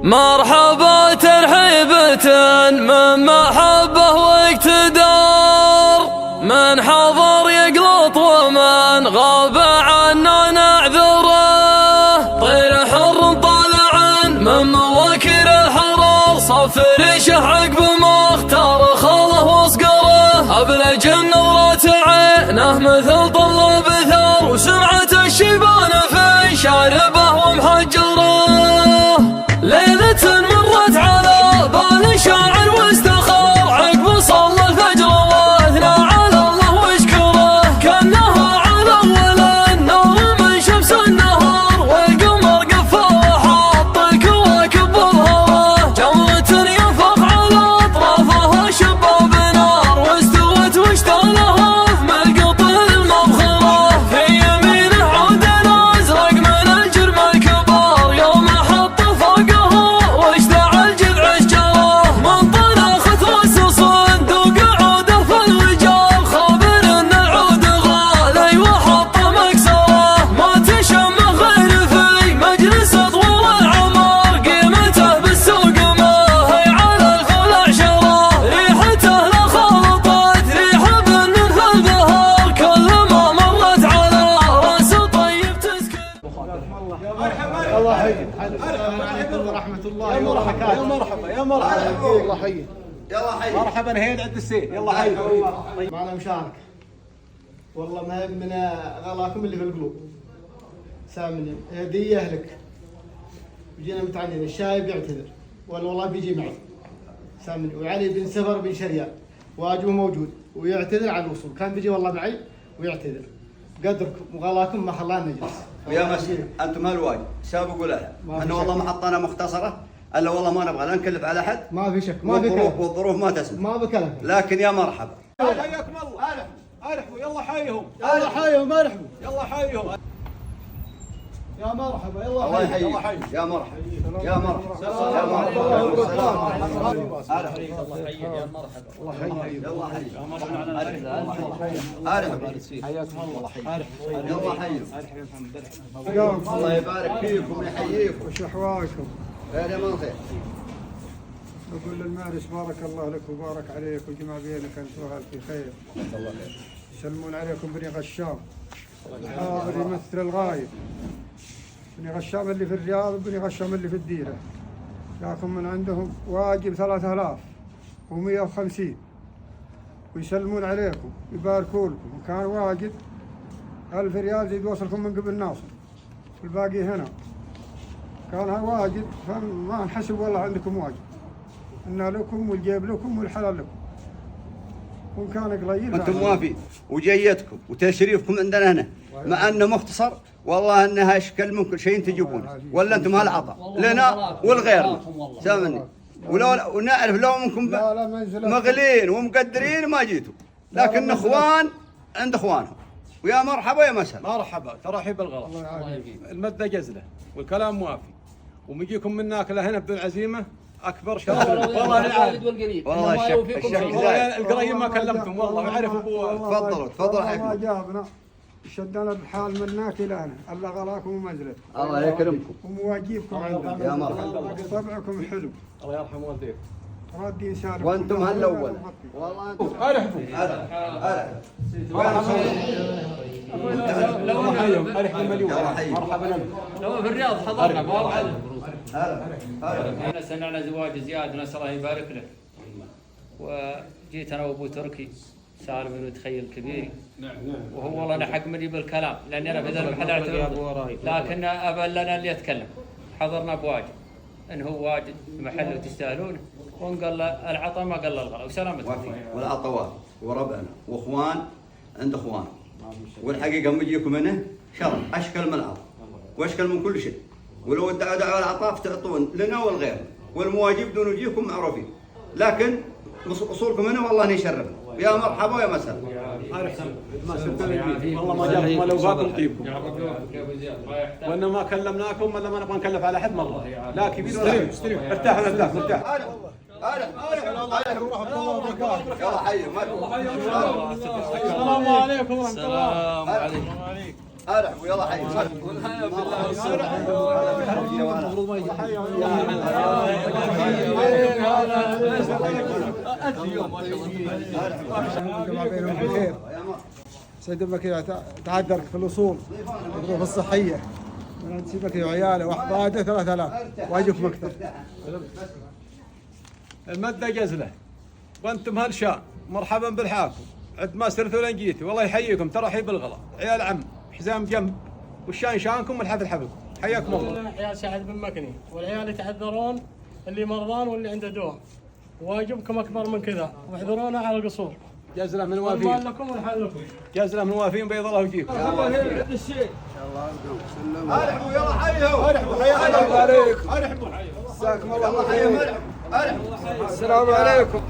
مرحبا ترحيبة من محبه واقتدار، من حضر يقلط ومن غاب عنا نعذره. طير حر طالع من مواكر الحرار، صفر شحق بمختار خله واصقره. ابلج النورة عينه مثل طلاب ثار، وسمعة الشيبان في شاربه ومحجره. ليلة مرت على بال شاعر واستخار، عقب صلى الفجر واثنى على الله واشكره. كانها على اول النور من شمس النهار، والقمر قفى وحط الكواكب بالهوى. جمرة ينفخ على اطرافها شباب نار، واستوت واشتغلها في ملقط المبخره. في يمينه عود ازرق من الجرم الكبار، يوم حط فوقها واشتعل جذع الشجره. من طنخت راس صندوق عوده في الوجار، خابر ان العود غالي وحط مكسره. ما تشم غير في مجلس طول العمار، قيمته بالسوق ما هي على الفل عشره. ريحته لا خلطت ريح بن في البهار، كل ما مرت على راس طيب تسكن. الله يحييك. السلام عليكم ورحمة الله وبركاته. يا مرحبا يا مرحبا. الله يحييك. يلا حي. مرحبا هيد عند السيد. يلا حي. معنا مشاركة. والله ما هي من غلاكم اللي في القلوب. سامني هدية لك. بيجينا متعنين، الشايب يعتذر والله بيجي معي. سامني وعلي بن سفر بن شريان واجبه موجود ويعتذر عن الوصول، كان بيجي والله معي ويعتذر. قدركم وغلاكم ما خلانا نجلس. ويا مسكين انتم هالواجب سابقوا لها. احنا والله ما حطينا مختصره الا والله ما نبغى لا نكلف على احد. ما في شك، ما في كلام، والظروف ما تسمح. ما بكلام. لكن يا مرحبا. حياكم الله. ارحبوا يلا حيهم. يلا حيهم ارحبوا. يلا حيهم. يا مرحبا. يلا الله حي. يحييك. يا مرحبا يا مرحبا يا مرحبا. الله يحييك يا مرحبا. الله يحييك. يلا حي. حياكم الله. يلا حي. الله يبارك فيكم ويحييكم. وش احوالكم؟ خير يا من خير. نقول للمارس بارك الله لك وبارك عليك وجمع بينك انت واهل في خير. الله خير. يسلمون عليكم بني غشام. الحاضر يمثل الغايب. بني غشام اللي في الرياض وبني غشام اللي في الديره. لكن من عندهم واجب 3150 ويسلمون عليكم يباركوا لكم. وكان واجب 1000 ريال زيد وصلكم من قبل ناصر، والباقي هنا. كان واجب فما نحسب والله عندكم واجب، إن لكم والجيب لكم والحلال لكم. وإن كان قليل انتم موافين وجيتكم وتشريفكم عندنا هنا، مع انه مختصر والله انها اشكال من كل شيء تجيبونه، ولا انتم هالعطاء لنا ولغيرنا. سامعني ولو ونعرف لو منكم مغلين ومقدرين ما جيتوا، لكن اخوان عند اخوانهم. ويا مرحبا يا مسهلا. مرحبا ترحيب بالغلط. المدة جزلة والكلام موافي، ومجيكم من ناكله هنا بدون عزيمه اكبر شرف. والله العالم والله الشك والله القريب ما كلمتم والله يعرف ابو. تفضلوا تفضلوا ما حيكم. جابنا شدنا بحال مناك الى هنا، الله غلاكم ومزلت. الله يكرمكم ومواجيبكم عندنا. يا مرحبا. طبعكم حلو. الله يرحم والديك. ردي يسالكم. وانتم هالاول والله انتم ارحبوا. لو حيهم ارحب مليون. مرحبا. لو في الرياض حضرنا واضح. هلا احنا سمعنا زواج زياد ونسال الله يبارك له. وجيت انا وابو تركي سالم بن تخيل كبيري. وهو والله انا حق مني بالكلام لاني انا بذل محل اعتراض، لكن ابى لنا اللي يتكلم. حضرنا بواجب ان هو واجد محل وتستاهلونه، وان قال العطاء ما قال الغلا وسلامتكم. والعطوات وربعنا واخوان عند اخوان، والحقيقه مجيكم هنا شرف اشكل من العطاء واشكل من كل شيء. ولو ادعوا دعوه العطاء تعطون لنا والغير، والمواجب دون وجيكم معروفين، لكن وصولكم هنا والله يشرفنا. يا مرحبا ويا مسهلا. والله ما جابكم ولا وفاكم طيبكم. وان ما كلمناكم ولا ما نبغى نكلف على احد مره. لا كبير ولا ارتاح ارتاح ارتاح. يلا حي. السلام عليكم ورحمه الله. السلام عليكم. ارحبوا يلا حي سيد امك تعذرك في الاصول الظروف الصحيه من تسيبك وعياله واحفاده 3000 واجيك مكتب. المدة جزلة وانتم هالشان مرحبا بالحاكم عد ما سرتوا لين جيتوا والله يحييكم ترحيب بالغلا عيال عم حزام جنب والشان شانكم والحفل حفلكم حياكم الله. عيال سعد بن مكني والعيال يتعذرون اللي مرضان واللي عنده دواء واجبكم اكبر من كذا واحذرونا على القصور. جزلة من والمال وافين لكم والحال لكم. جزلة من وافين بيض الله وجيكم. ارحبوا يلا حيهم ارحبوا حياكم عليكم ارحبوا جزاكم الله حيهم خير. ارحبوا السلام عليكم.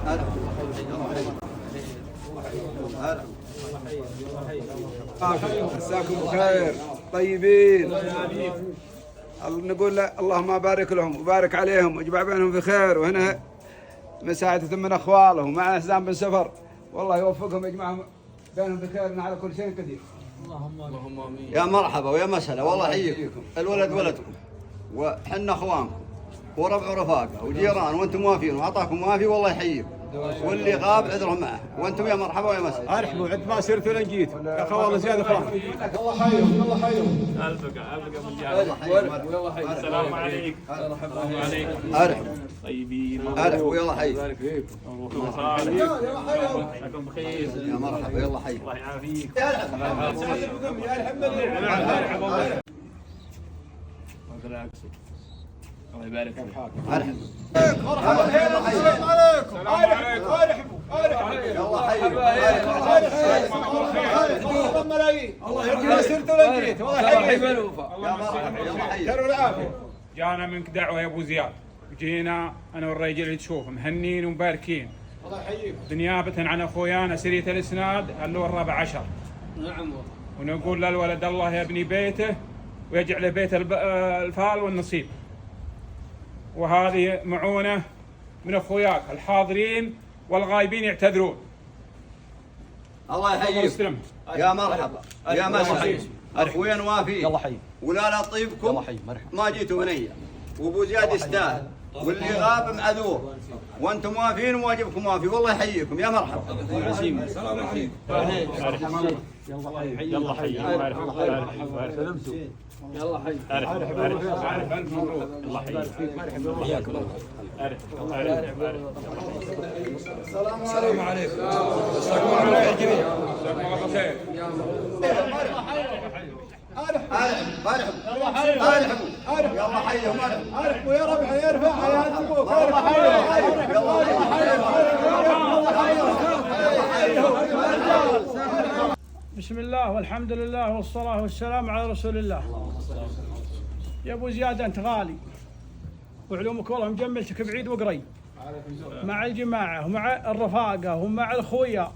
مساكم بخير طيبين. نقول اللهم بارك لهم وبارك عليهم واجمع بينهم في خير وهنا مساعدة من اخوالهم مع حزام بن سفر والله يوفقهم يجمعهم بينهم في خير على كل شيء قدير. اللهم امين. يا مرحبا ويا مسهلا والله يحييكم الولد ولدكم وحنا اخوانكم وربع ورفاقه وجيران وانتم موافين وعطاكم موافي والله يحييكم واللي غاب عذرهم معه وانتم يا مرحبا ويا مسهلا. ارحبوا عد ما سرتوا لين جيتوا يا اخوان الله زياده اخوان. الله حيهم الله حيهم. الفقه ابو السلام عليكم. مرحبا عليكم. ارحبوا طيبين. ارحبوا يلا حي. يبارك فيكم. صالح. مساكم بخير. يا مرحبا يلا حي. الله يعافيك. الله يبارك فيك. ارحبوا السلام عليكم. ارحبوا ارحبوا يلا حي. الله يرجع سرتوا لين جيتوا والله يحييكم. يا مرحبا يلا حي. خير والعافيه. جانا منك دعوة يا أبو زياد وجينا أنا والرجال اللي تشوف مهنين ومباركين الله يحييكم. بنيابة عن أخويانا سرية الإسناد اللواء الرابع عشر. نعم. ونقول للولد الله يبني بيته ويجعل بيت الفال والنصيب. وهذه معونة من أخوياك الحاضرين والغايبين يعتذرون. الله يحييكم. يا مرحبا يا مسهلا اخويا وافي يلا حي ولا لا طيبكم يلا حي مرحبا ما جيتوا منيا وابو زياد يستاهل واللي غاب معذور وانتم وافين وواجبكم وافي والله يحييكم يا مرحبا. السلام عليكم. يلا حي. يلا حي. سلمتوا. يلا حي. ألف مبروك. الله يحييك. حياكم الله. السلام عليكم. مساكم الله يا جميع. جزاكم الله خير. ارحبوا يلا حيهم ارحبوا يا ربع يرفع حياه ابوك. بسم الله والحمد لله والصلاة والسلام على رسول الله. يا ابو زياد انت غالي وعلومك والله مجملتك بعيد وقريب مع الجماعة ومع الرفاقة ومع الخويا.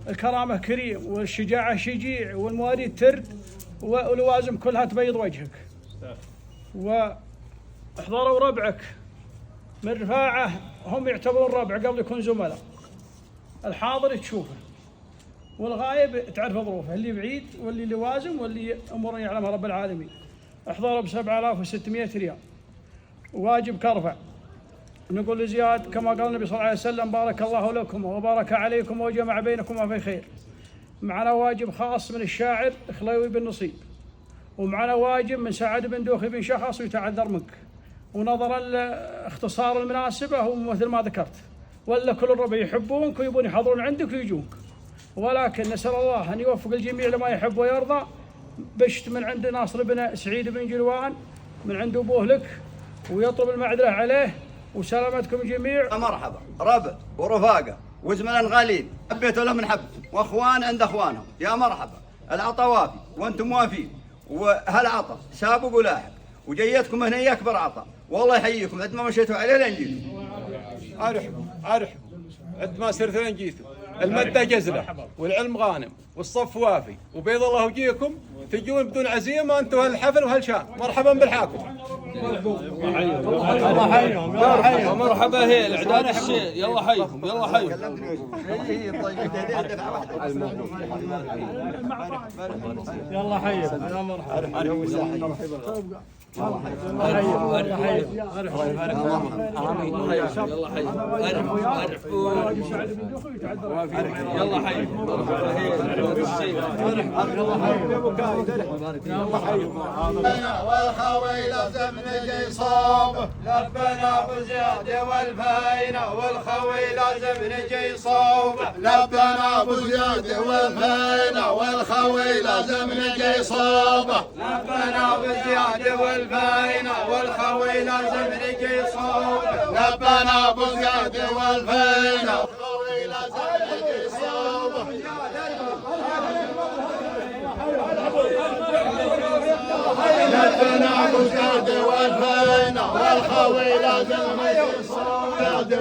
الكرامة كريم والشجاعة شجيع والمواريد ترد واللوازم كلها تبيض وجهك. واحضروا ربعك من رفاعة هم يعتبرون ربع قبل يكون زملاء. الحاضر تشوفه والغايب تعرف ظروفه اللي بعيد واللي لوازم واللي امور يعلمها رب العالمين. احضروا ب 7600 ريال واجب كرفع. نقول لزياد كما قال النبي صلى الله عليه وسلم بارك الله لكم وبارك عليكم وجمع بينكم في خير. معنا واجب خاص من الشاعر خليوي بن نصيب ومعنا واجب من سعد بن دوخي بن شخص ويتعذر منك ونظرا لاختصار المناسبة هو مثل ما ذكرت ولا كل الربع يحبونك ويبون يحضرون عندك ويجونك ولكن نسأل الله أن يوفق الجميع لما يحب ويرضى. بشت من عند ناصر بن سعيد بن جلوان من عند أبوه لك ويطلب المعذرة عليه وسلامتكم جميع. مرحبا ربع ورفاقه وزملاء غالين حبيتوا لهم من حبتهم واخوان عند اخوانهم يا مرحبا. العطا وافي وانتم وافين وهالعطا سابق ولاحق وجيتكم هنا اكبر عطا والله يحييكم عد ما مشيتوا عليه لين جيتوا. ارحبوا عد ما سرتوا لين جيتوا. المدة جزلة والعلم غانم والصف وافي وبيض الله وجيكم، تجون بدون عزيمه انتم هالحفل وهالشان. مرحبا بالحاكم. الله حيهم يلا حيهم مرحبا. هي الاعداد الشيء يلا حيهم يلا حيهم. يلا حيهم يا والخوي لازم نجي صوبه لبنا ابو زياد والفاينه والخوي لازم نجي صوبه لبنا ابو زياد والفاينه والخوي لازم نجي صوبه لبنا ابو زياد والفاينه والخوي لازم نجي صوبه لبنا ابو زياد والفاينه والخوي لازم نجي صوبه لبنا ابو زياد والفاينه والخوي لازم نجي صوبه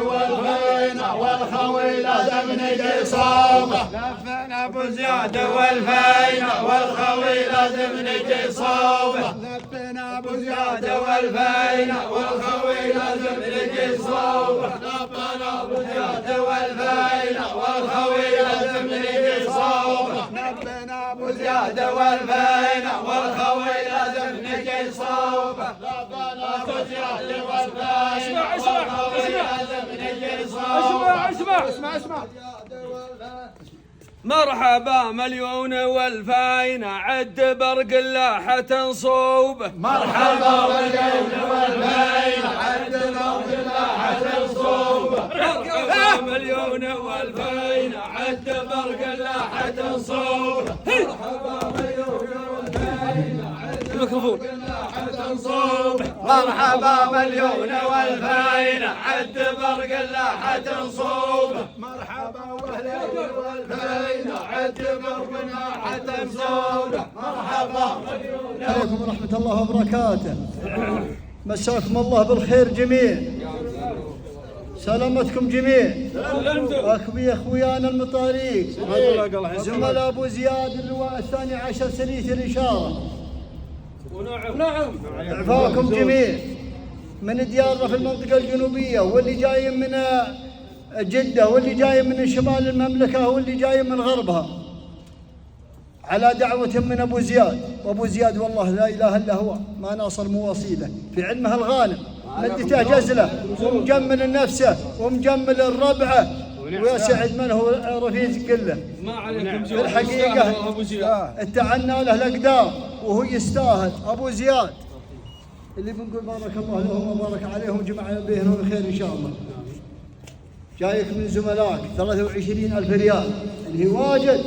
والفاينه والخوي لازم نجي صوبه لبنا ابو زياد والفاينه والخوي لازم نجي صوبه لبنا ابو زياد والفاينه والخوي لازم نجي صوبه لبنا ابو زياد والفاينه والخوي لازم نجي صوبه لبنا ابو زياد والفاينه والخوي لازم نجي صوبه لبنا ابو زياد والفاينه والخوي لازم نجي صوبه. اسمع مرحبا مليون والفاينة عد برق اللاحة صوبه. مرحبا مليون والفاينة عد برق اللاحة صوبه. مرحبا مليون والفاينة عد برق اللاحة صوبه. مرحبا مليون والفاينة عد برق اللاحة صوبه. مرحبا مليون والفاينة عد برق اللاحة صوبه. مرحبا مليون والفاينة عد برق اللاحة صوبه. مرحبا عليكم ورحمة الله وبركاته. مساكم الله بالخير جميع. سلامتكم جميع. اخويانا المطاريق زملاء ابو زياد اللواء الثاني عشر سرية الاشاره. نعم عفاكم جميع من ديارنا في المنطقة الجنوبية واللي جاي من جدة واللي جاي من شمال المملكة واللي جاي من غربها على دعوة من أبو زياد. وأبو زياد والله لا إله إلا هو ما ناصر مواصيله في علمها الغانم مدته جزله ومجمل نفسه ومجمل الربعه ويسعد من هو رفيق كله. ما عليكم في الحقيقة أبو زياد اتعنا له الأقدام وهو يستاهل. أبو زياد اللي بنقول بارك الله لهم وبارك عليهم جمعنا بينهم الخير إن شاء الله. جايك من زملائك 23,000 ريال اللي هي واجد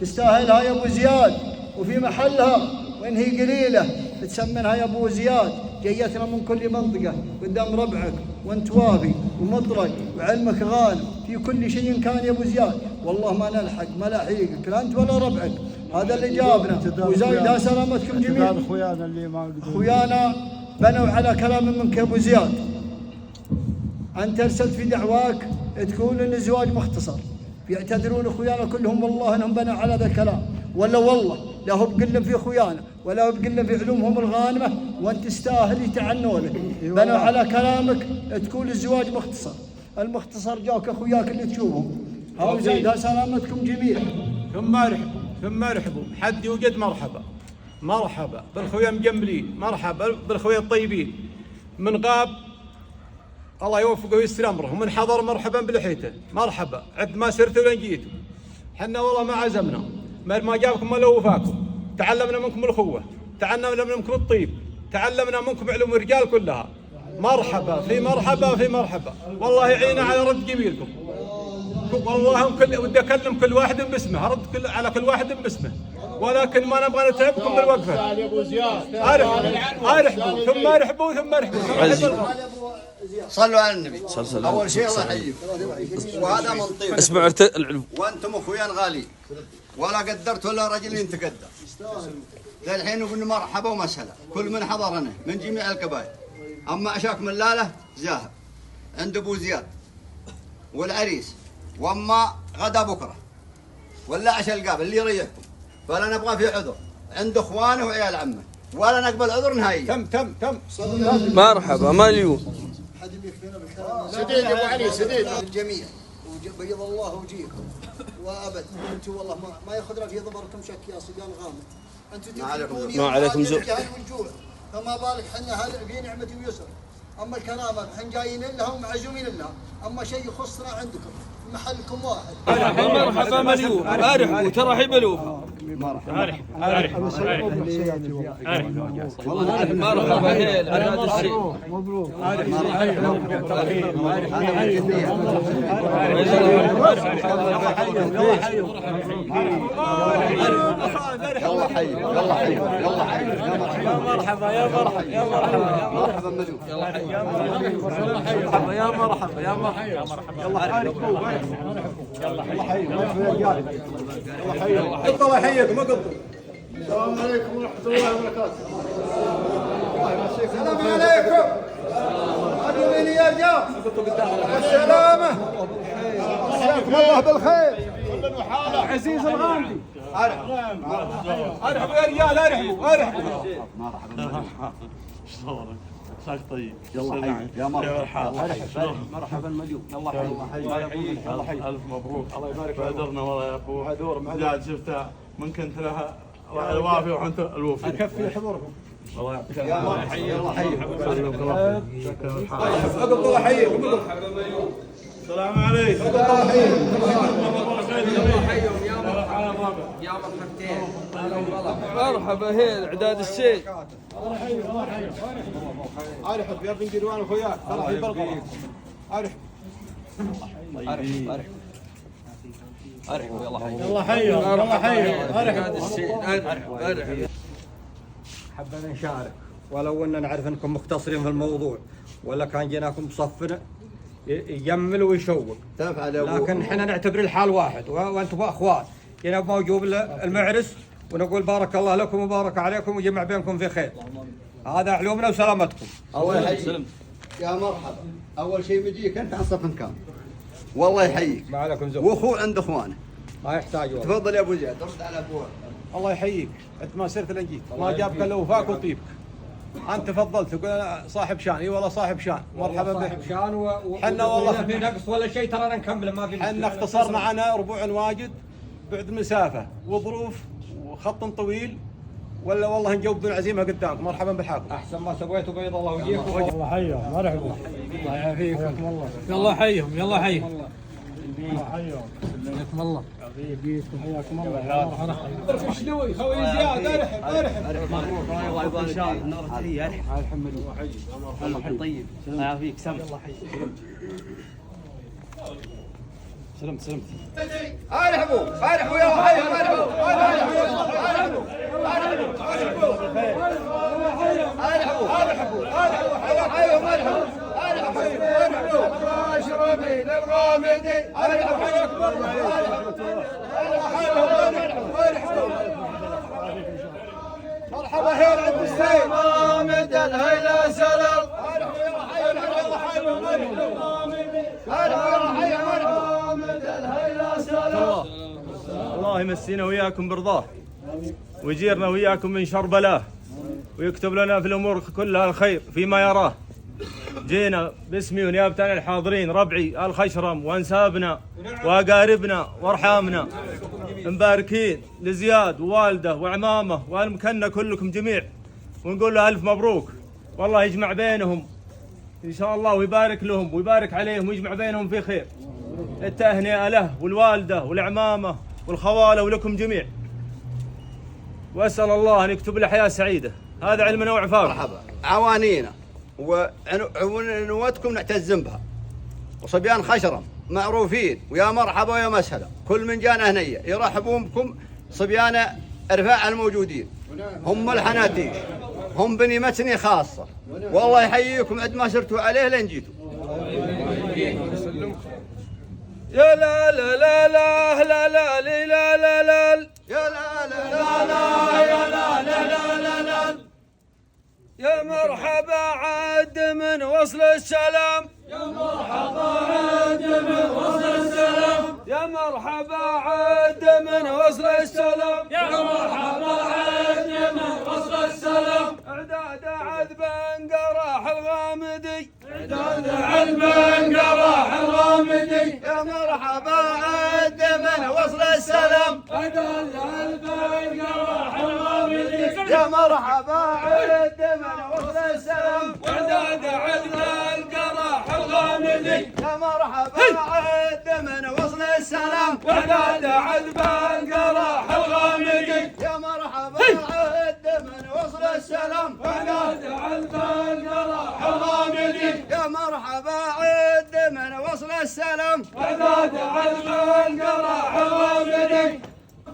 تستاهلها يا أبو زياد وفي محلها وإن هي قليلة تسمنها يا أبو زياد. جيتنا من كل منطقة قدام ربعك وانت وافي ومطرق وعلمك غانم في كل شيء كان يا أبو زياد. والله ما نلحق ملاحيقك لا أنت ولا ربعك. هذا اللي جابنا وزايدها سلامتكم جميعا. أخويانا بنوا على كلام منك يا أبو زياد. أنت أرسلت في دعواك تقول إن الزواج مختصر. يعتذرون أخويانا كلهم والله أنهم بنوا على هذا الكلام ولا والله لا هو بقلم في أخويانا ولا هو بقلم في علومهم الغانمة وأنت تستاهل يتعنوا لك. بنوا على كلامك تقول الزواج مختصر. المختصر جاك أخوياك اللي تشوفهم. هاو زايدها سلامتكم جميعا. ثم ارحبوا حد يوجد مرحبا بالخويا مجملين، مرحبا بالخويا الطيبين. من غاب الله يوفقه ويستر امره ومن حضر مرحبا بلحيته. مرحبا عد ما سرتوا لين جيتوا. حنا والله ما عزمنا ما جابكم ولا وفاكم. تعلمنا منكم الأخوة، تعلمنا منكم الطيب، تعلمنا منكم علوم الرجال كلها. مرحبا في مرحبا في مرحبا. والله يعينا على رد جميلكم. والله ودي اكلم كل واحد باسمه، ارد على كل واحد باسمه، ولكن ما نبغى نتعبكم بالوقفه. ارحبوا ثم ارحبوا ثم ارحبوا. صلوا على النبي. اول شيء الله يحييكم. وهذا من طيب. اسمع وانتم اخويا غالي ولا قدرت ولا رجل يتقدر. للحين نقول مرحبا ومسهلا كل من حضرنا من جميع القبائل. اما عشاك من لاله زاهر عند ابو زياد والعريس واما غدا بكره ولا عشاء القابل اللي يريحكم، فلا نبغى في عذر عند اخوانه وعيال عمه، ولا نقبل عذر نهائيا. تم مرحبا مليون. سديد ابو علي سديد الجميع وبيض الله وجيهكم وابد. انتم والله ما ياخذنا في ضبركم شك يا صبيان غامض. انتم ما عليكم زور. والجوع، فما بالك حنا في نعمه ويسر. اما الكرامه حنا جايين لها ومعزومين لها، اما شيء يخصنا عندكم محلكم واحد. مرحبا مليون. ارحبوا ترحيب الوف. مرحبا هيل عداد الشيء. مبروك. يلا حي يلا حي يلا حي يا مرحبا يا مرحبا يا مرحبا يا مرحبا مليون. يلا حي يا مرحبا يا مرحبا يا مرحبا يا مرحبا. يلا حي يلا حي الله يحييكم. ما قلتوا السلام عليكم ورحمه الله وبركاته. السلام عليكم. أدوني يا رجال. السلامة. مساكم الله بالخير. عزيز الغامدي. ارحبوا يا رجال ارحبوا. شلونك؟ عساك طيب. يلا حي يا مرحبا. مرحبا مليون. يلا حي الله يحييك. الف مبروك. الله يبارك فيك. بادرنا والله يا اخو. زاد شفتها من كنت لها الوافي وانت الوفي. اكفي حضوركم. الله يعطيك يا مرحبا يلا حي. الله يحييكم. السلام عليكم. يا مرحبتين. مرحبا هيل عداد الشيء. ارحب يا ابن جيروان اخوياك. ترحيب بالغلط. ارحب ارحبوا يلا حي. يلا حيهم يلا حيهم. عداد الشيء. ارحب. حبينا نشارك ولو ان نعرف انكم مختصرين في الموضوع، ولا كان جيناكم بصفنا يجمل ويشوق، تفعل يا ابو. لكن احنا نعتبر الحال واحد وانتم اخوان. جينا بموجوب المعرس ونقول بارك الله لكم وبارك عليكم ويجمع بينكم في خير. هذا علومنا وسلامتكم. اول حي يا مرحبا. اول شيء بيجيك انت عن صف كامل. والله يحييك. ما عليكم زود. واخوه عند اخوانه. ما يحتاج والله. تفضل يا ابو زياد رد على ابوه. الله يحييك. انت ما سرت الا جيت. الله جابك الا وفاك وطيبك. انت تفضلت تقول صاحب شان. اي والله صاحب شان. مرحبا بك. صاحب شان حنا والله في نقص ولا شيء ترانا نكمل ما في. حنا اختصرنا عنها ربوع واجد بعد مسافه وظروف وخط طويل، ولا والله نجاوب بدون عزيمه قدامك. مرحبا بالحاكم. احسن ما سويتوا بيض الله وجيهكم. الله حيهم مرحبا. الله يعافيكم. يلا حيهم يلا حيهم. الله حيهم. حياكم الله. حياكم الله. شلوي خوي زياد. ارحب. الله يبارك فيك. نور التحيه. ارحب. الله حي طيب. الله يعافيك. سم. الله حي. سلمت. ارحبوا يا حي ارحبوا. اشربي للغامدي. مرحبا هيل عبد السيد. غامد الهيلا سلام. الله يمسينا وياكم برضاه ويجيرنا وياكم من شر بلاه ويكتب لنا في الامور كلها الخير فيما يراه. جينا باسمي ونيابة عن الحاضرين ربعي الخشرم وانسابنا واقاربنا وارحامنا مباركين لزياد ووالده وعمامه والمكنه كلكم جميع، ونقول له الف مبروك والله يجمع بينهم ان شاء الله ويبارك لهم ويبارك عليهم ويجمع بينهم في خير. التهنئه له والوالده والعمامه والخواله ولكم جميع، واسال الله ان يكتب له حياه سعيده. هذا علمنا وعفاف. مرحبا. عوانينا وعنوتكم نعتز بها، وصبيان خشرم معروفين ويا مرحبا ويا مسهلا. كل من جانا هنيه يرحبون بكم صبيان ارفاع الموجودين، هم الحناتيش، هم بني متني خاصه. والله يحييكم عد ما سرتوا عليه لين جيتوا. يا لا لا لا لا لا لا لا لا لا يا لا لا لا لا يا لا لا لا لا يا مرحبا عاد من وصل السلام. يا مرحبا عاد من وصل السلام. يا مرحبا عاد من يمن وصل السلام يا مرحبا عاد يمن وصل السلام اعداد عذب قراح الغامدي اعداد عذب قراح الغامدي يا مرحبا عاد يمن وصل السلام اعداد عذب قراح الغامدي يا مرحبا عاد يمن وصل السلام اعداد عذب القراح الغامدي يا مرحبا عاد يمن وصل السلام اعداد عذب القراح الغامدي يا مرحبا عاد يمن وصل السلام اعداد عذب القراح الغامدي يا مرحبا عاد يمن وصل السلام اعداد عذب القراح الغامدي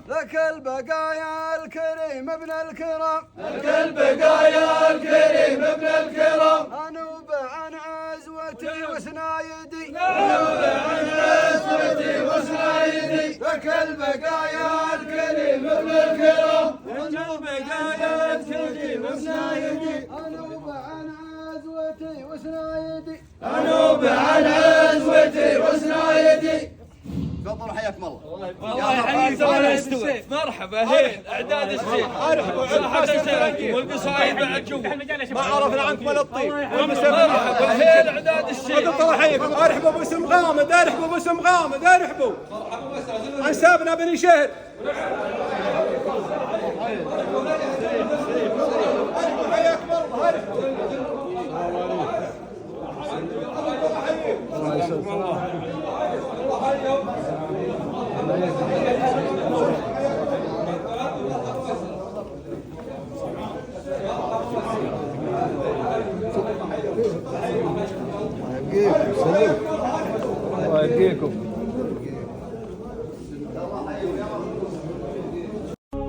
لك البقايا الكريم ابن الكرام لك البقايا الكريم ابن الكرام انوب عن عزوتي وسنايدي انوب عن عزوتي وسنايدي لك البقايا الكريم ابن الكرام انوب بقايا الكريم وسنايدي انوب عن عزوتي وسنايدي انوب عن عزوتي وسنايدي. تفضلوا حياكم الله. الله يحييك يا السيف. مرحبا هين اعداد السيف صاحب السيف والقصايد بعد جوا ما عرفنا عنكم ولا الطيب. مرحبا هين اعداد السيف. الله يحييكم. ارحبوا باسم غامد، ارحبوا باسم غامد، ارحبوا. انسابنا بني شهر. حياكم الله. الله يبقيكم.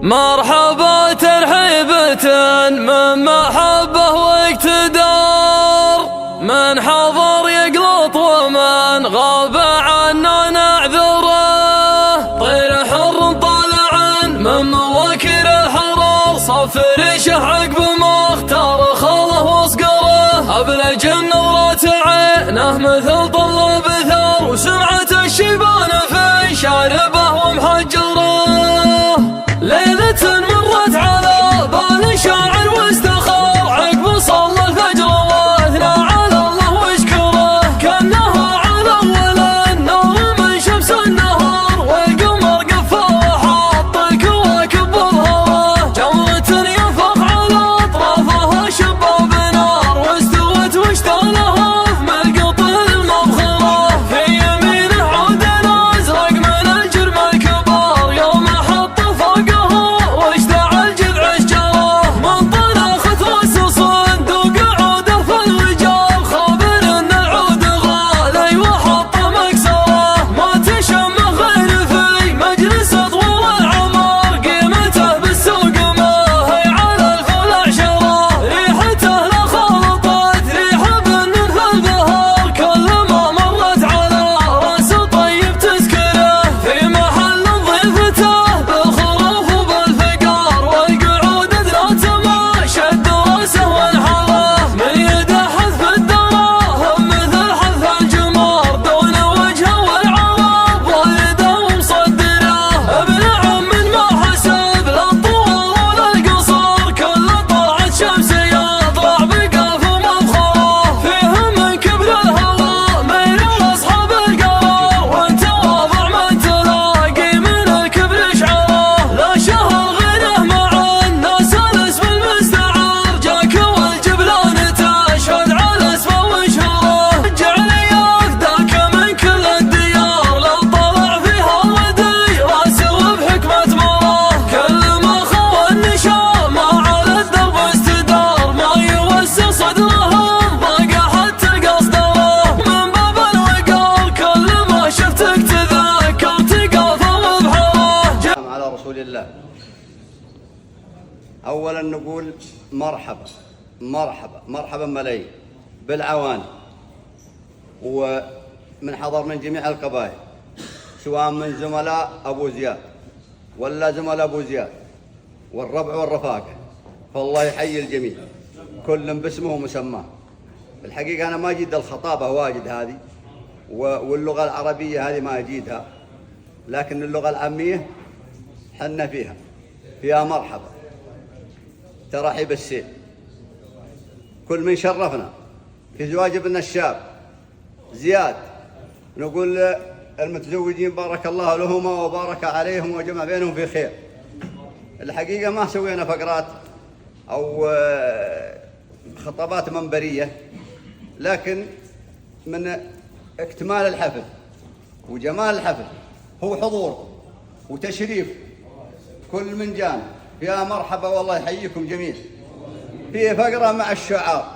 مرحبا ترحيبة من محبه واقتدار، من حضر يقلط ومن غاب عنا نعذره، طير حر طالع من مواكر الحرار، صفر شحق بمختار خله واصقره، ابلج النورات عينه مثل طلب ثار، وسمعة الشيبان في شاربه ومحجره، ليلة مرت على بال شاعر واستخار، عقب صلى الفجر واثنى على الله واشكره، كانها على اول النور من شمس النهار، والقمر قفى وحاط الكواكب بالهوى، جمرة ينفخ على اطرافها شباب نار، واستوت واشتغلها في ملقط المبخره، في يمينه عود الازرق من الجرم الكبار، يوم حط فوقها واشتعل جذع الشجره، من طناخت راس صندوق عوده في الوجار، خابر ان العود غالي وحط مكسره، ما تشم غير في مجلس طول العمر، قيمته بالسوق ما هي على الخلع عشره، ريحته لا خلطت ريح بن في البهار، كل ما مرت على راس طيب تذكره، في محل ضيفته بالخروف وبالفقار، والقعود ذات ما شد راسه وانحره، من يده حذف الدراهم مثل حذف الجمار، دون وجهه والعرب واليده ومصدره، ابن عم ما حسب لا الطول ولا القصر، كل طلعت شمس يطلع بقاف ومبخره، فيه من كبر الهوى ميل اصحاب القرار، وانت واضع من تلاقي من الكبر شعره، لا شهر غيره مع الناس الاسم المستعار، جاك والجبلان تشهد على اسمه وشهره، جعل ياخذك من كل الديار، لو طلع فيها ردي راسه وبحكمة مره، كل ما خوى النشام على الدرب استدار، ما يوسع صدرهم ضاق حتى قصدره، من باب الوقار كل ما شفتك تذكر تقاطع بحره. على رسول الله. اولا نقول مرحبا مرحبا مرحبا ملايين بالعوان، ومن حضر من جميع القبائل، سواء من زملاء ابو زياد ولا زملاء ابو زياد والربع والرفاقه، فالله يحيي الجميع كل باسمه ومسماه. الحقيقه انا ما اجيد الخطابه واجد هذه، واللغه العربيه هذه ما اجيدها، لكن اللغه العاميه حنا فيها مرحبا ترحيب السيل. كل من شرفنا في زواج ابن الشاب زياد نقول المتزوجين بارك الله لهما وبارك عليهم وجمع بينهم في خير. الحقيقة ما سوينا فقرات أو خطابات منبرية، لكن من اكتمال الحفل وجمال الحفل هو حضور وتشريف كل من جانا فيها مرحبا والله يحييكم جميع. في فقرة مع الشعار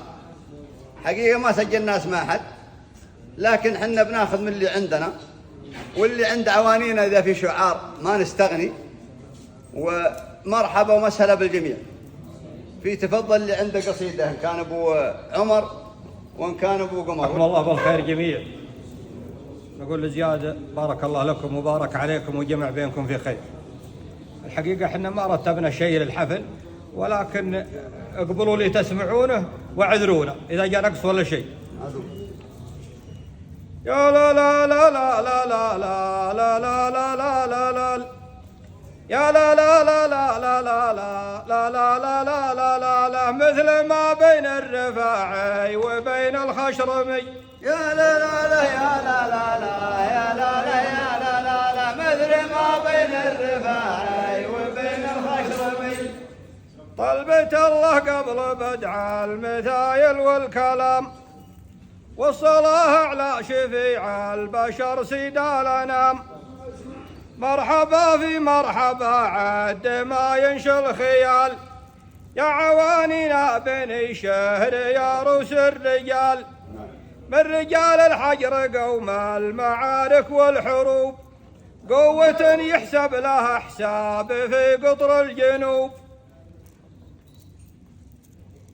حقيقة ما سجلنا اسم أحد، لكن حنا بناخذ من اللي عندنا، واللي عند عوانينا إذا في شعار ما نستغني. ومرحبا ومسهلا بالجميع. في تفضل اللي عنده قصيدة، إن كان أبو عمر وإن كان أبو قمر. رحم الله بالخير جميع. نقول لزياد بارك الله لكم وبارك عليكم وجمع بينكم في خير. الحقيقة احنا ما رتبنا شيء للحفل، ولكن اقبلوا لي تسمعونه واعذرونا إذا جاء نقص ولا شيء. يا لا لا لا لا لا لا لا لا لا لا لا لا يا لا لا لا لا لا لا لا لا لا لا لا لا لا مثل ما بين الرفاعي وبين الخشرمي. يا لا لا لا يا لا لا لا يا لا لا يا لا لا لا مثل ما بين الرفاعي وبين الخشرمي. طلبة الله قبل بدع المثايل والكلام، والصلاة على شفيع البشر سيدا الأنام. مرحبا في مرحبا عد ما ينشى الخيال، يا عوانينا بني شهر يا روس الرجال. من رجال الحجر قوم المعارك والحروب، قوة يحسب لها حساب في قطر الجنوب.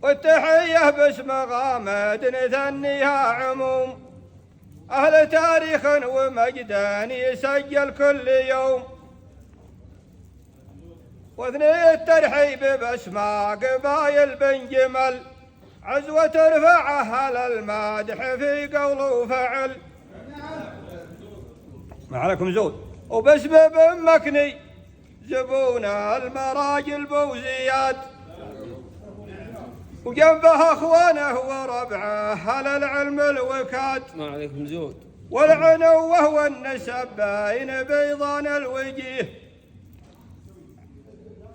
والتحية باسم غامد نثنيها عموم، أهل تاريخ ومجدان يسجل كل يوم. واثني الترحيب باسماء قبايل بن جمل، عزوة ترفعها للمادح في قول وفعل. ما عليكم زود. وباسم بن مكني زبون المراجل بوزياد، وجنبها اخوانه وربعه على العلم الوكاد. ما عليكم زود. والعنوه والنسب بين بيضان الوجيه،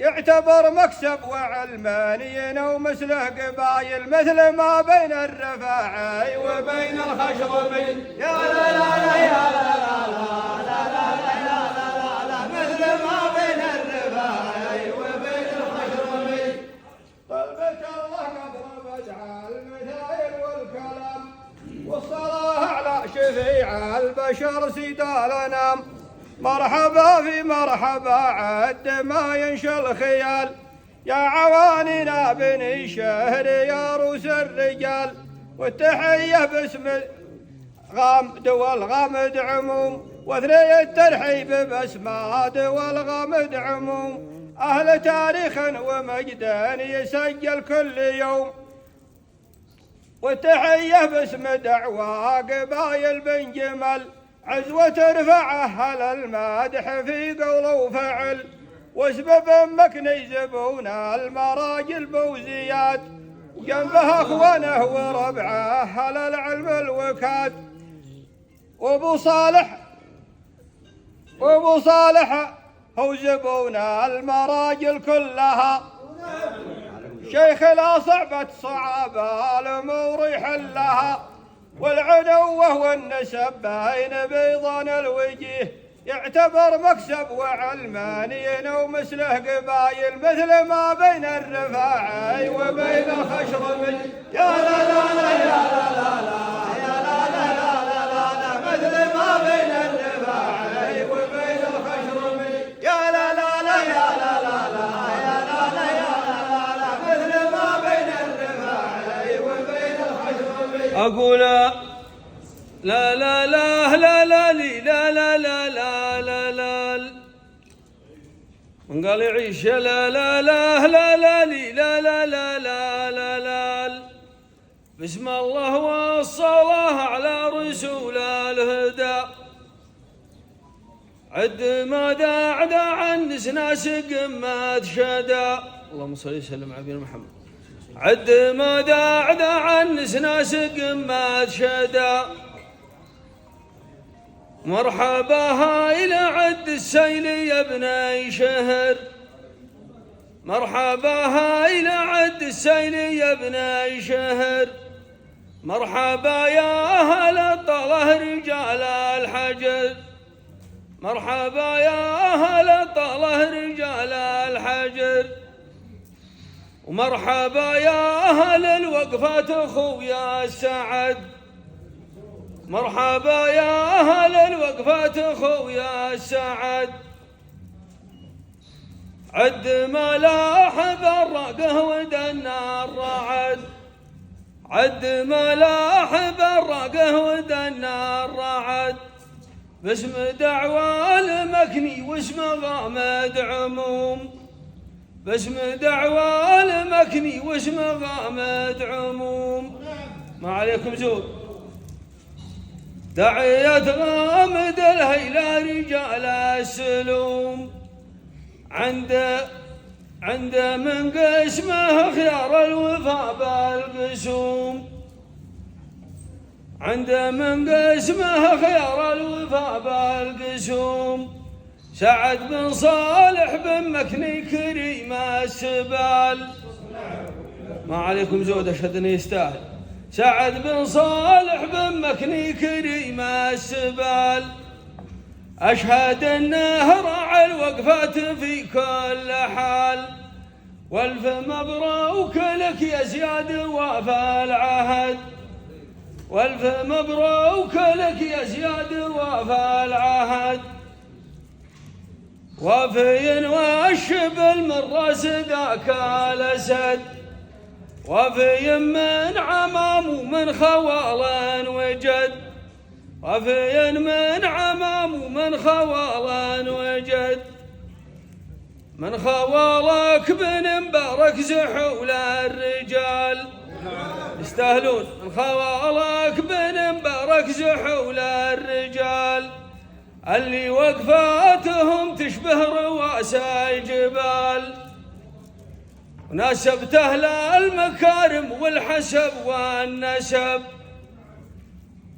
يعتبر مكسب وعلماني ومثله قبايل مثل ما بين الرفاعي وبين الخشرمي. يا لا لا لا يا لا لا لا لا لا لا لا مثل ما بين الرفاعي وبين الخشرمي. طلبة الله قبل بدع المثايل والكلام، والصلاة على شفيع البشر سيدا الأنام. مرحبا في مرحبا عد ما ينشى الخيال، يا عوانينا بني شهر يا روس الرجال. والتحية باسم غامد والغامد عموم، واثني الترحيب باسماد والغامد عموم، أهل تاريخ ومجدان يسجل كل يوم. والتحية باسم دعوى قبايل بن جمل، عزوة ترفعها للمادح في قول وفعل. واسبب مكني زبون المراجل بوزياد، جنبها اخوانه وربعه على العلم الوكاد. وابو صالح هو زبون المراجل كلها، شيخ لا صعبة صعبة الموريح لها. والعنوه والنسب بين بيضان الوجيه، يعتبر مكسب وعلماني ومثله قبايل مثل ما بين الرفاعي وبين الخشرمي. يا لا لا لا يا لا لا لا يا لا لا لا لا لا مثل ما بين الرفاعي وبين الخشرمي. يا لا لا لا يا لا لا لا يا لا لا يا لا لا مثل ما بين الرفاعي وبين الخشرمي. أقول لا لا لا لا لا لي لا لا لا لا لا لا من قال يعيش لا لا لا لا لا لي لا لا لا لا لا لا بسم الله والصلاة على رسول الهدى. عد ما داع الناس قمة شدا. اللهم صل وسلم على نبينا محمد. عد ما داع الناس قمة شدا. مرحبا هاي لعد السيل يا ابني شهر. مرحبا هاي لعد السيل يا ابني شهر. مرحبا يا أهل الطله رجال الحجر. مرحبا يا أهل الطله رجال الحجر. ومرحبا يا أهل الوقفة أخويا السعد. مرحبا يا أهل الوقفة أخويا السعد. عد ملاحب الرقه ودنا الرعد. عد ملاحب الرقه ودنا الرعد. باسم دعوى المكني واسم غامد عموم. باسم دعوى المكني واسم غامد عموم. ما عليكم زود. دعية غامد الهيلة رجال السلوم. عند من قسمه خيار الوفا بالقسوم. عند من قسمه خيار الوفا بالقسوم. سعد بن صالح بن مكني كريم السبال. ما عليكم زود أشهد أنه يستاهل. سعد بن صالح بن مكني كريم السبال. أشهد أنه رعى الوقفات في كل حال. والف مبروك لك يا زياد وفى العهد. والف مبروك لك يا زياد وفى العهد. وفي والشبل من راس ذاك الأسد. وفي من عمام ومن خوال وجد. وفي من عمام ومن خوال وجد. من خوالك بن مبارك زحول الرجال. يستاهلون. من خوالك بن مبارك زحول الرجال. اللي وقفاتهم تشبه رواسي الجبال. وناسبته للمكارم والحسب والنسب.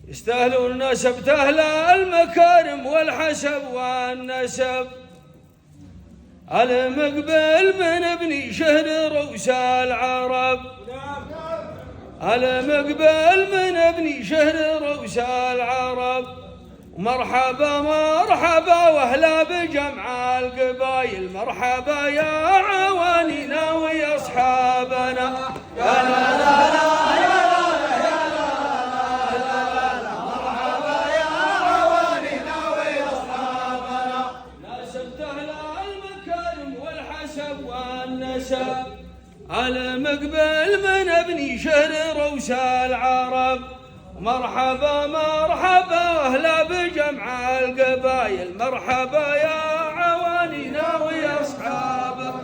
يستاهلون. ناسبته للمكارم والحسب والنسب. المقبل من ابن شهر روس العرب. المقبل من ابن شهر روس العرب. مرحبا مرحبا واهلا بجمع القبايل. مرحبا يا عوانينا ويا اصحابنا. يا لا لا لا يا لا يا لا لا. مرحبا يا عوانينا ويا اصحابنا. ناسبته المكارم والحسب والنسب. المقبل من ابن شهر روس العرب. مرحبا مرحبا واهلا بجمع القبايل. مرحبا يا عوانينا ويا اصحابه.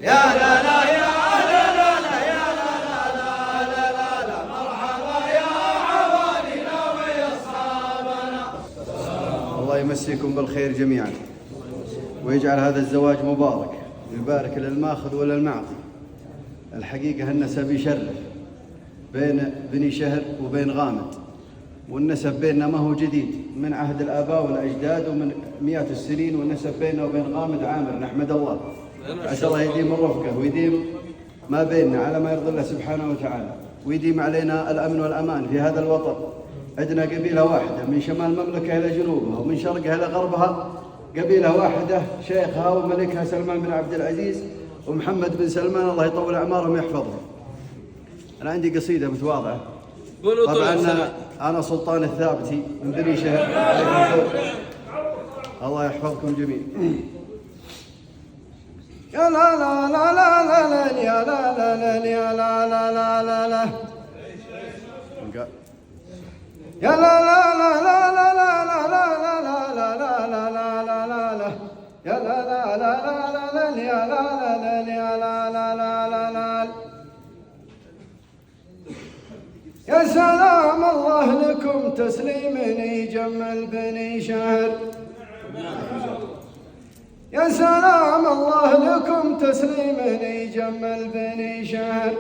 يا لا لا يا لا لا لا يا لا لا لا لا لا. مرحبا يا عوانينا ويا اصحابنا. الله يمسيكم بالخير جميعا ويجعل هذا الزواج مبارك. يبارك للماخذ وللمعطي. الحقيقة النسب يشرف بين بني شهر وبين غامد. والنسب بيننا ما هو جديد، من عهد الآباء والأجداد ومن مئات السنين. والنسب بيننا وبين غامد عامر. نحمد الله. عسى الله يديم الرفقة ويديم ما بيننا على ما يرضي الله سبحانه وتعالى. ويديم علينا الأمن والأمان في هذا الوطن. عندنا قبيلة واحدة من شمال المملكة إلى جنوبها ومن شرقها إلى غربها. قبيلة واحدة شيخها وملكها سلمان بن عبد العزيز ومحمد بن سلمان. الله يطول أعمارهم ويحفظهم. أنا عندي قصيدة متواضعة. طبعا أنا سلطان الثابتي من بني شهر. الله يحفظكم جميعا. يا لا لا لا لا لا لا يا لا لا لا يا لا لا لا لا لا. يا لا لا لا لا لا لا لا لا لا لا لا لا لا لا لا. يا لا لا لا لا لا لا يا لا لا لا يا لا لا لا لا لا. يا سلام الله لكم تسليم يجمل بني شهر. يا سلام الله لكم تسليم يجمل بني شهر.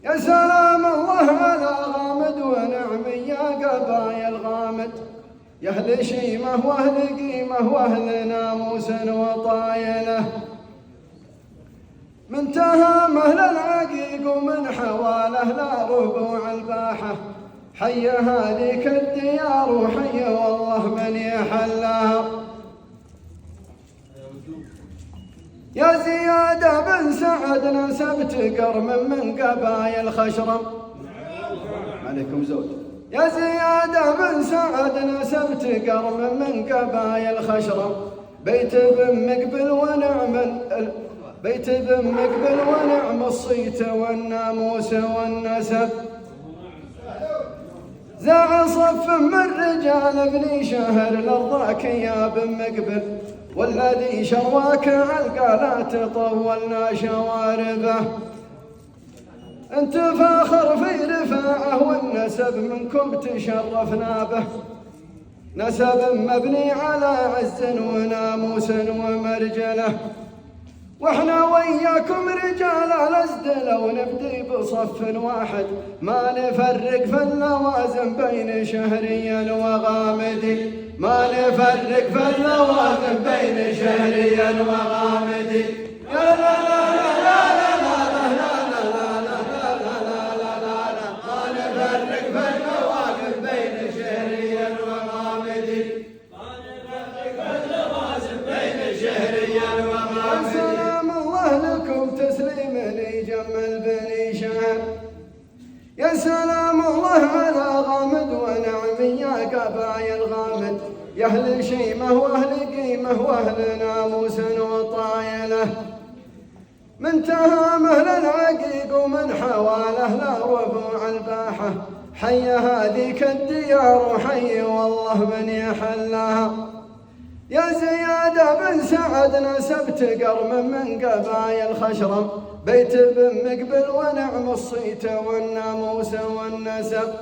يا سلام الله على غامد ونعم يا قبايل غامد، يا أهل شيمة وأهل قيمة وأهل ناموس وطايله. من تهامه للعقيق ومن حواله لا ربوع الباحة، حي هذيك الديار وحي والله من يحلها. يا زياد بن سعد نسبت قرم من قبايل خشرم. عليكم زوج. يا زياد بن سعد نسبت قرم من قبايل خشرم، بيت بن مقبل ونعم بيت بن مقبل ونعم الصيت والناموس والنسب. زاع صف من رجال بني شهر لرضاك يا بن مقبل، والذي شرواك عالقالات طولنا شواربه. انت فاخر في رفاعه والنسب منكم تشرفنا به، نسب مبني على عز وناموس ومرجله. واحنا وياكم رجال الازد لو نبدي بصف واحد، ما نفرق في اللوازم بين شهري وغامدي، ما نفرق في اللوازم بين شهري وغامدي. يا لا لا لا لا لا لا لا لا لا لا لا لا، ما نفرق في اللوازم بين شهري وغامدي، ما نفرق في اللوازم بين شهري وغامدي. لكم تسليم يجمل بني شهر. يا سلام الله على غامد ونعم يا قبايل غامد، يا أهل شيمة وأهل قيمة وأهل ناموس وطايله. من تهامه للعقيق ومن حواله لا ربوع الباحة، حي هذيك الديار وحي والله من يحلها. يا زياد بن سعد نسبت قرم من قبايل خشرم، بيت بن مقبل ونعم الصيت والناموس والنسب.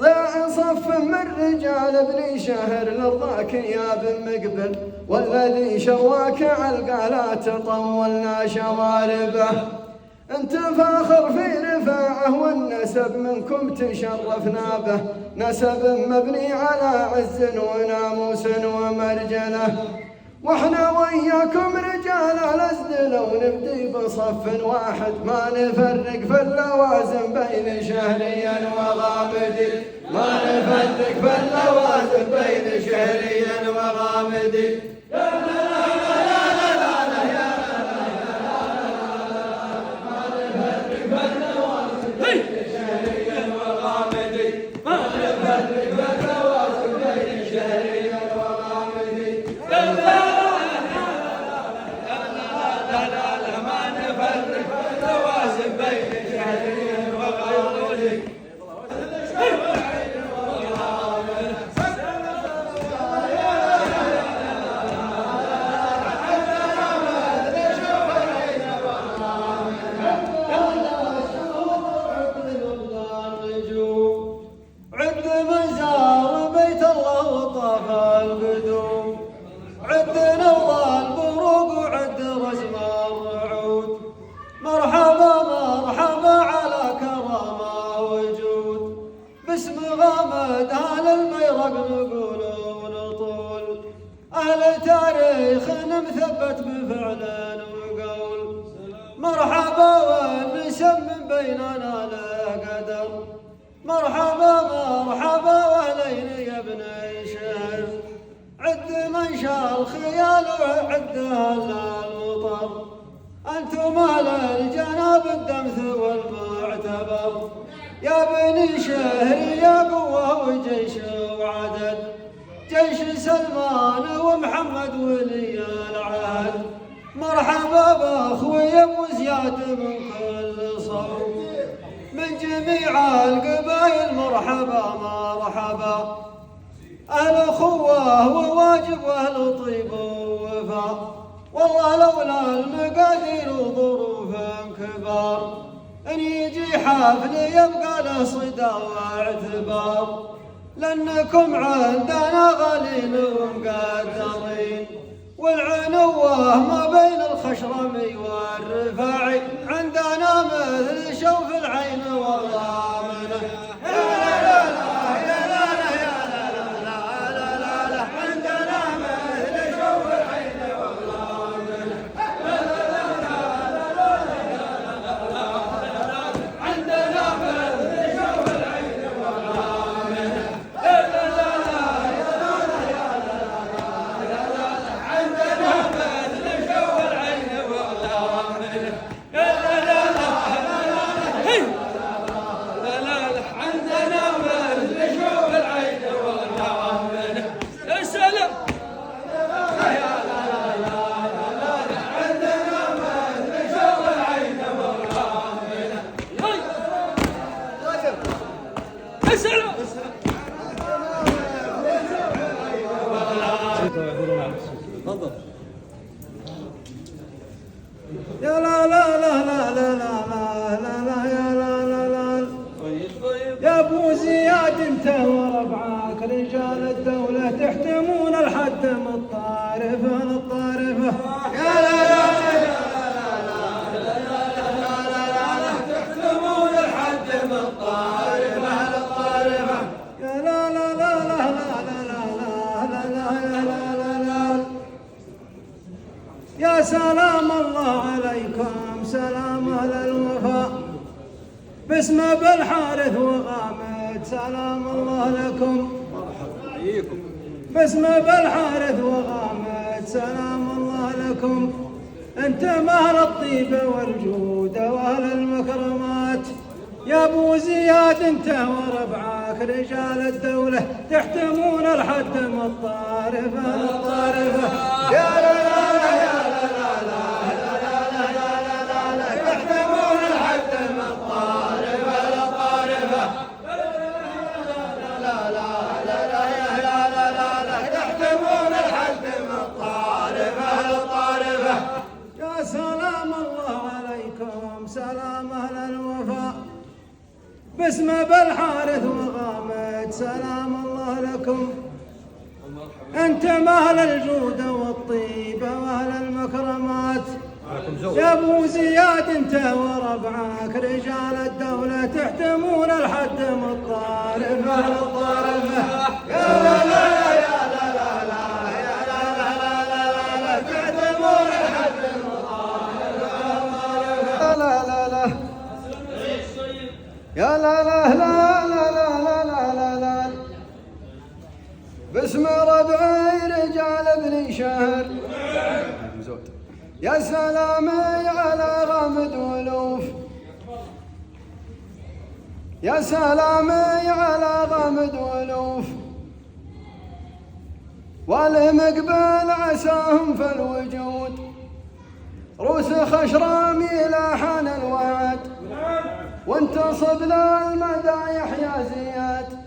صاع صف من رجال بني شهر لرضاك يا بن مقبل، والذي شواك عالقالات طولنا شواربه. انت فاخر في رفاعه والنسب منكم تشرفنا به، نسب مبني على عز وناموس ومرجله. واحنا وياكم رجال الازد لو نبدي بصف واحد، ما نفرق في اللوازم بين شهري وغامدي، ما نفرق في اللوازم بين شهري وغامدي. مثبت بفعل وقول، مرحبا والنسب من بيننا لا قدر. مرحبا مرحبا واهلين يا ابن شهر، عد من شاء الخيال وعد المطر. انتم اهل الجناب الدمث والمعتبر، يا بني شهر يا قوه وجيش وعدد، جيش سلمان ومحمد ولي العهد. مرحبا باخوي ابو زياد من كل صوب، من جميع القبائل مرحبا مرحبا. اهل اخوه وواجب واهل طيب ووفا، والله لولا المقادير وظروف كبار، ان يجي حفل يبقى له صدى واعتبار. لأنكم عندنا غالين ومقدرين، والعنوة ما بين الخشرمي والرفاعي، عندنا مثل شوف العين والله منه. يا لا لا لا لا لا لا لا لا يا لا لا لا يا ابو زياد انت وربعك رجال الدولة تحتمون الحتم الطارفة الطارفة. يا لا لا تحتمون الحتم الطارفة الطارفة. يا لا لا لا لا لا لا لا لا لا لا. يا سلام الله عليكم سلام أهل الوفاء، باسم بالحارث وغامد سلام الله لكم. باسم بالحارث وغامد سلام الله لكم. انتم أهل الطيبة والجودة وأهل المكرمات. يا ابو زياد انت وربعك رجال الدولة تحتمون الحتم الطارفة الطارفة. يا لا لا لا تحتمون الحتم الطارفة الطارفة. لا تحتمون الحتم الطارفة الطارفة. يا سلام الله عليكم سلام أهل الوفاء، باسم بالحارث وغامد سلام الله لكم. انتم اهل الجود والطيبه واهل المكرمات. يا ابو زياد انت وربعك رجال الدوله تحتمون الحتم الطارفه الطارفه. يا لا لا يا لا لا لا يا لا لا لا لا تحتمون الحتم الطارفه الطارفه. لا لا لا يا لا لا لا لا لا لا لا لا باسم ربعي رجال ابن شهر. يا سلامي على غامد ولوف. يا سلامي على غامد ولوف، والمقبل عساهم في الوجود. روس خشرامي لاحن الوعد، وانتصب للمدايح يا زياد.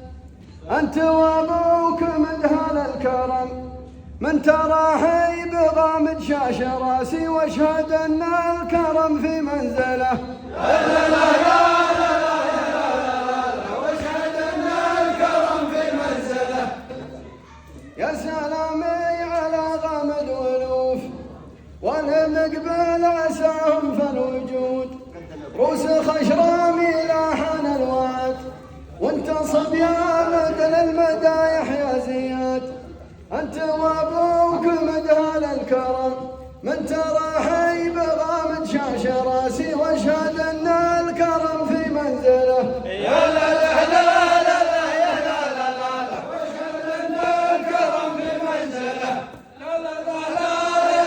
انت وابوك مدهن الكرم، من تراحي بغامد شاش راسي، واشهد ان الكرم في منزله. لا لا لا واشهد ان الكرم في منزله. يا سلامي على غامد ولوف، والمقبل عساهم في الوجود. روس خشرامي لاحن الواد، وانتصب يا مدن المدايح يا زياد. انت وابوك مدهن الكرم، من تراحي بغامد شاش راسي، واشهد ان الكرم في منزله. يا لا لا لا لا لا يا لا لا لا واشهد ان الكرم في منزله. لا لا لا لا لا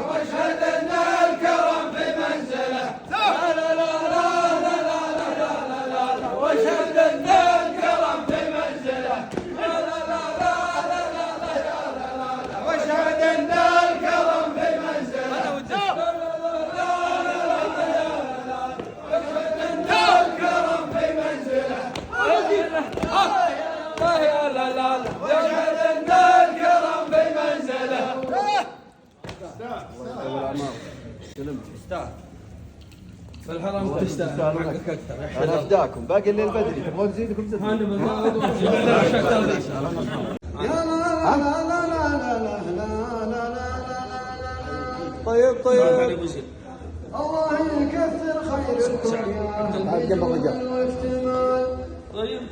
واشهد ان الكرم في منزله. لا لا لا لا واشهد ان الكرم في منزله. لا لا لا واشهد ان الكرم في منزله. واشهد ان الكرم في منزله. يا لا لا واشهد ان الكرم في منزله. فالحرام تستاهل حقك اكثر. انا افداكم باقي الليل بدري تبغون نزيدكم زيد. انا بالله طيب الله يكثر خيركم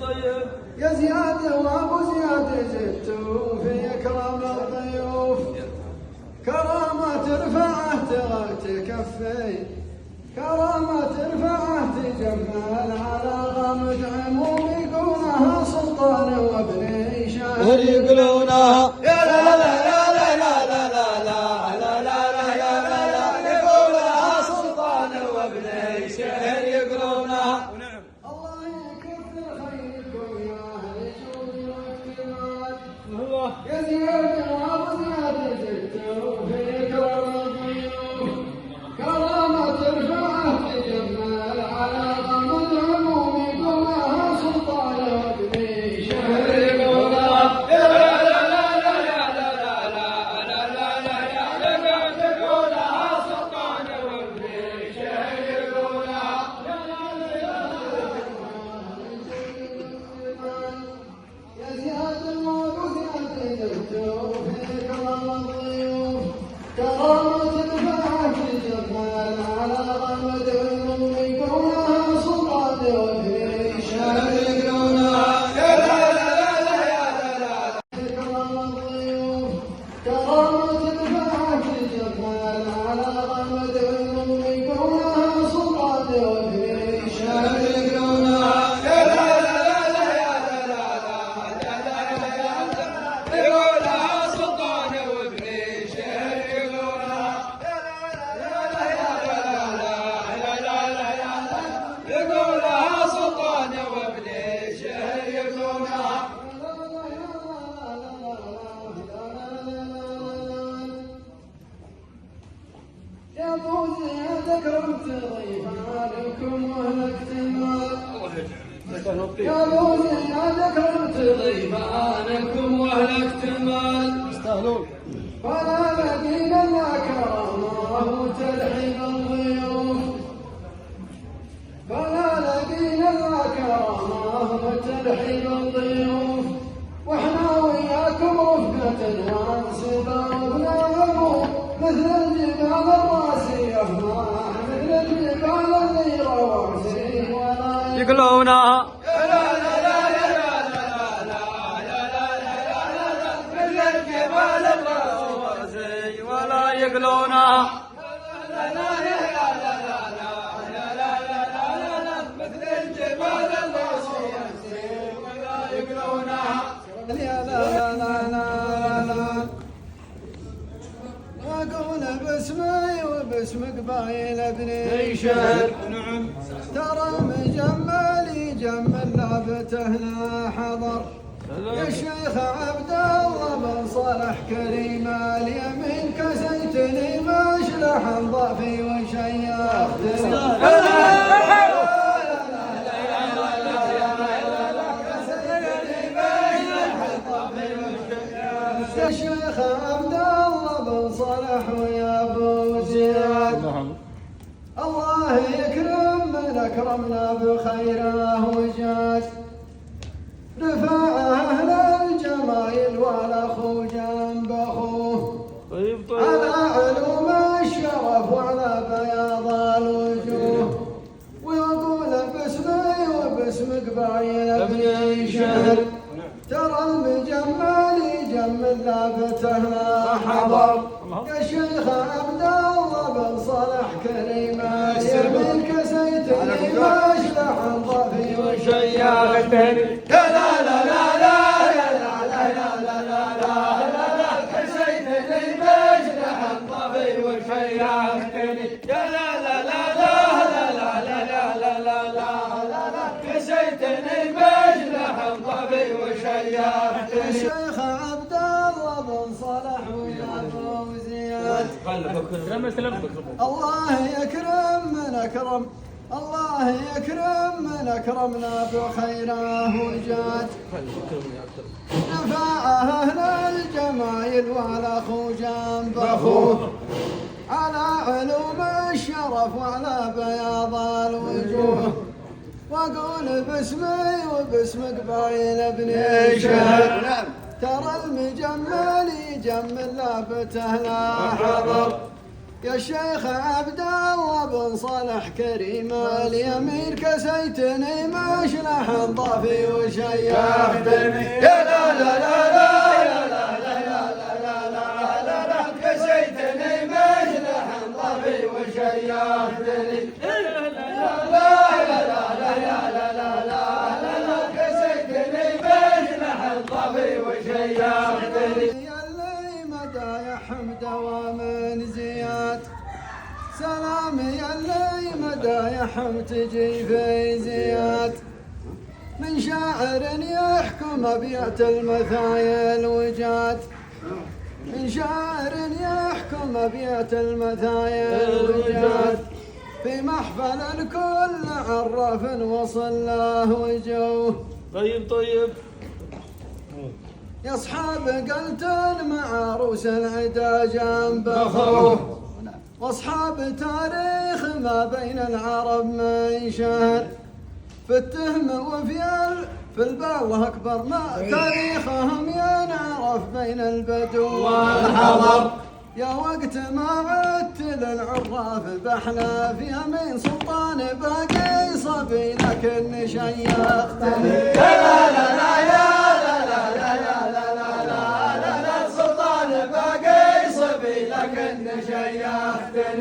طيب يا زياد وابو زياد زدتوا في اكرام الضيوف كرامه ترفعه تكفي كرامه ترفعه تجمل على غمد عموم يقولها سلطان وابن شهر يقولونها يا لا لا لا لا لا لا لا لا لا لا يا لا يقولها سلطان وابن شهر يقولونها. الله يكثر خيركم يا اهل الجود والاكتمال يا زياد وابو زياد زدتوا في كرم الضيوف كرامه ترفعه تجمل على غمد العموم يقولها سلطان وابن شهر يقولونها. يا ابو زياد اكرمت ضيفانكم واهل اكتمال يا ابو زياد اكرمت ضيفانكم واهل اكتمال يستاهلون ولا لقينا الا كرامه وترحيب الضيوف فلا لقينا الا كرامه وترحيب الضيوف واحنا وياكم رفقه وانسبه وبنابو مثل الجبال الراسية مثل الجبال اللي رواسي ولا يقولونها لا لا لا لا لا لا لا مثل الجبال الرواسي ولا يقولونها لا لا لا لا مثل الجبال الراسي ولا يقولونها. لا لا لا لا أقول باسمي وباسم قبايل ابن شهر ترى مجمل يجمل لعبته لا حضر يا شيخ عبد الله بن صالح كريم اليمين كسيتني ما اشلح الضعفي وشيختني يا شيخ عبد الله بن صالح ويا ابو زياد الله يكرم من اكرمنا بخيره وجاد رفع اهل الجمايل والاخو جنب اخوه على علوم الشرف وعلى بياض الوجوه ويقول باسمي وباسم قبايل ابن شهر ترى المجمل يجمل لابته لا حضر يا شيخ عبد الله بن صالح كريم اليمين كسيتني ما اشلح الضفي وشيختني لا لا لا لا لا لا لا لا لا كسيتني ما اشلح الضفي وشيختني لا لا لا لا لا لا لا لا لا كسيتني ما اشلح الضفي وشيختني. الشيخ عبد الله بن صالح ويا ابو زياد الله يكرم من اكرم الله يكرم من اكرمنا بخيره وجاد رفع اهل الجمايل والاخو جنب اخوه على علوم الشرف وعلى بياض الوجوه، واقول باسمي وباسم قبايل ابن شهر، ترى المجمل يجمل لافته لا حضر، يا الشيخ عبد الله بن صالح كريم اليمين كسيتني مشلح ضافي وشيختني، يا لا لا لا لا يا لا لا لا لا لا لا لا كسيتني مشلح ضافي وشيختني، يا لا لا لا يا لا لا لا لا كسيتني مشلح ضافي وشيختني، يا اللي مدى يا حمد ومن زياد، سلام يا اللي مدى يا حمد تجي في زياد، من شاعر يحكم أبيات المثايا الوجاد، من شاعر يحكم أبيات المثايا الوجاد، في محفل الكل عرف وصل له وجوه. طيب يا اصحاب قلت مع عروس العدا جنب اخوه، واصحاب تاريخ ما بين العرب من شهر، في التهم في البالغ اكبر ما تاريخهم ينعرف بين البدو والحضر، يا وقت ما عدت للعراف بحنا في يمين سلطان باقي صبي لكن شيختني، لا لا لا يا لا لا لا يا لا لا لا لا لا سلطان باقي صبي لكن شيختني.